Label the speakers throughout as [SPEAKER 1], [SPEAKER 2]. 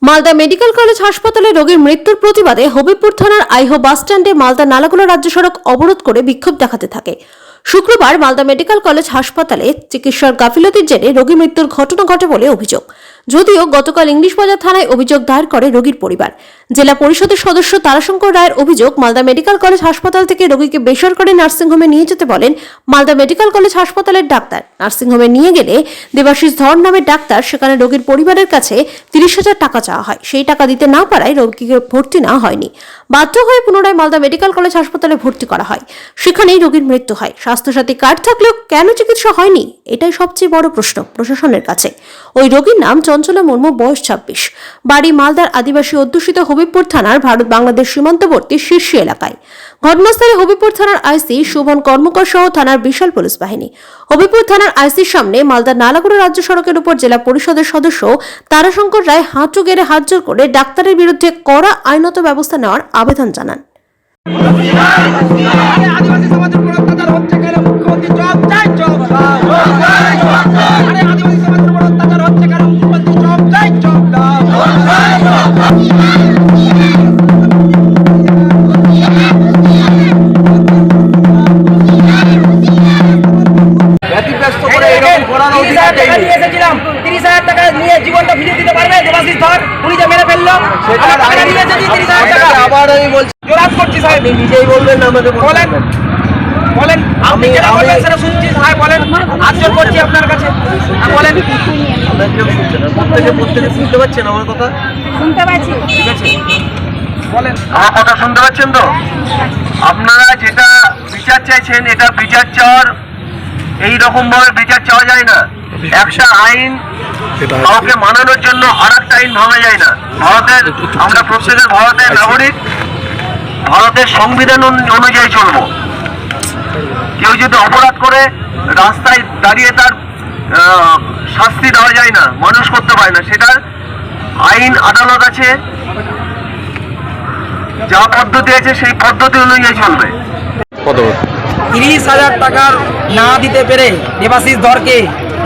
[SPEAKER 1] Malda medical college হাসপাতালে রোগীর মৃত্যুর প্রতিবাদে হবিবপুর থানার আইহো বাসস্ট্যান্ডে মালদা নালাগোলা রাজ্য সড়ক অবরোধ করে বিক্ষোভ দেখাতে থাকে। শুক্রবার মালদা মেডিকেল কলেজ হাসপাতালে চিকিৎসার গাফিলতির জেরে রোগী মৃত্যুর ঘটনা ঘটে বলে অভিযোগ। যদিও গতকাল ইংলিশ বাজার থানায় অভিযোগ দায়ের করে রোগীর পরিবার। জেলা পরিষদের সদস্য তারাশঙ্কর রায়ের অভিযোগ, মালদা মেডিকেল কলেজ হাসপাতাল থেকে রোগীকে বেসরকারি নার্সিংহোমে নিয়ে যেতে বলেন মালদা মেডিকেল কলেজ হাসপাতালের ডাক্তার। নার্সিংহোমে নিয়ে গেলে দেবাশিস ধর নামের ডাক্তার সেখানে রোগীর পরিবারের কাছে 30,000 টাকা চাওয়া হয়। সেই টাকা দিতে না পারায় রোগীকে ভর্তি না হয়নি। বাধ্য হয়ে পুনরায় মালদা মেডিকেল কলেজ হাসপাতালে ভর্তি করা হয়। সেখানেই রোগীর মৃত্যু হয়। স্বাস্থ্যসাথী কার্ড থাকলেও কেন চিকিৎসা হয়নি, এটাই সবচেয়ে বড় প্রশ্ন প্রশাসনের কাছে। ওই রোগীর নাম চঞ্চলা মুর্মু, বয়স 26, বাড়ি মালদার আদিবাসী অধ্যুষিত হবিবপুর থানার ভারত বাংলাদেশ সীমান্তবর্তী শীর্ষী এলাকায়। ঘটনাস্থলে হবিবপুর থানার আইসি শোভন কর্মকার সহ থানার বিশাল পুলিশ বাহিনী। হবিবপুর থানার আইসির সামনে মালদার নালাগোলা রাজ্য সড়কের উপর জেলা পরিষদের সদস্য তারাশঙ্কর রায় হাঁটু গেড়ে হাত জোর করে ডাক্তারের বিরুদ্ধে কড়া আইনত ব্যবস্থা নেওয়ার আবেদন জানান।
[SPEAKER 2] এসেছিলাম 30,000 টাকা নিয়ে জীবনটা ফিরিয়ে দিতে পারবে দেবাশিস ধর, উনি যে মেরে ফেললো আবার আমি বলছি জোরাত করছি সাহেব, নিজেই বলবেন না আমাদের বলেন বলেন আপনি যেটা বলবেন সেটা শুনছি সাহেব, বলেন হাত জোর করছি আপনার কাছে বলেন। প্রত্যেকে শুনতে পাচ্ছেন আমার কথা?
[SPEAKER 3] শুনতে পাচ্ছি।
[SPEAKER 2] ঠিক আছে বলেন, আমার কথা শুনতে পাচ্ছেন তো? আপনারা যেটা বিচার চাইছেন, এটা বিচার চাওয়ার এইরকম ভাবে বিচার চাওয়া যায় না। একটা আইন কাউকে মানানোর জন্য আর একটা আইন ভাঙা যায় না। ভারতের আমরা প্রত্যেকের ভারতের নাগরিক, ভারতের সংবিধান অনুযায়ী চলবো। কেউ যদি অপরাধ করে রাস্তায় দাঁড়িয়ে তার শাস্তি দেওয়া যায় না, মানুষ করতে পারে না। সেটার আইন আদালত আছে, যা পদ্ধতি আছে সেই পদ্ধতি অনুযায়ী চলবে। 30,000 টাকা না দিতে পেরে দেবাশিস ধরকে,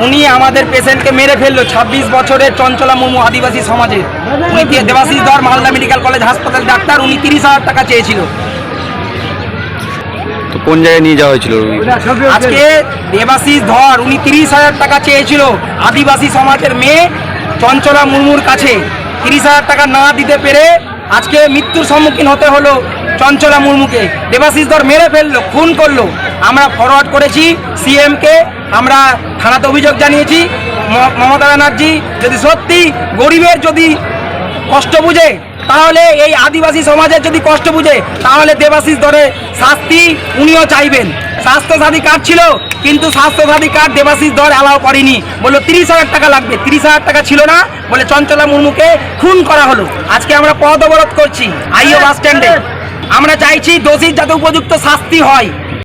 [SPEAKER 2] উনি আমাদের পেশেন্টকে মেরে ফেললো। 26 বছরের চঞ্চলা মুর্মু, আদিবাসী সমাজে। উনি দেবাশিস ধর মালদা মেডিকেল কলেজ হাসপাতাল ডাক্তার, উনি 30,000 টাকা চেয়েছিল।
[SPEAKER 4] তো কোন জায়গায় নিয়ে যাওয়া হয়েছিল?
[SPEAKER 2] আজকে দেবাশিস ধর উনি 30,000 টাকা চেয়েছিল আদিবাসী সমাজের মেয়ে চঞ্চলা মুর্মুর কাছে। 30,000 টাকা না দিতে পেরে আজকে মৃত্যুর সম্মুখীন হতে হলো চঞ্চলা মুর্মুকে। দেবাশিস ধর মেরে ফেললো, খুন করলো। আমরা ফরওয়ার্ড করেছি সিএমকে, আমরা থানাতে অভিযোগ জানিয়েছি। মমতা ব্যানার্জি যদি সত্যি গরিবের যদি কষ্ট বুঝে, তাহলে এই আদিবাসী সমাজের যদি কষ্ট বুঝে, তাহলে দেবাশিস ধরে শাস্তি উনিও চাইবেন। স্বাস্থ্যসাথী কার্ড ছিল, কিন্তু স্বাস্থ্যসাথী কার্ড দেবাশিস ধর অ্যালাউ করেনি, বললো 30,000 টাকা লাগবে। 30,000 টাকা ছিল না বলে চঞ্চলা মুর্মুকে খুন করা হলো। আজকে আমরা পথ অবরোধ করছি আইও বাস স্ট্যান্ডে। আমরা চাইছি দোষীর যাতে উপযুক্ত শাস্তি হয়।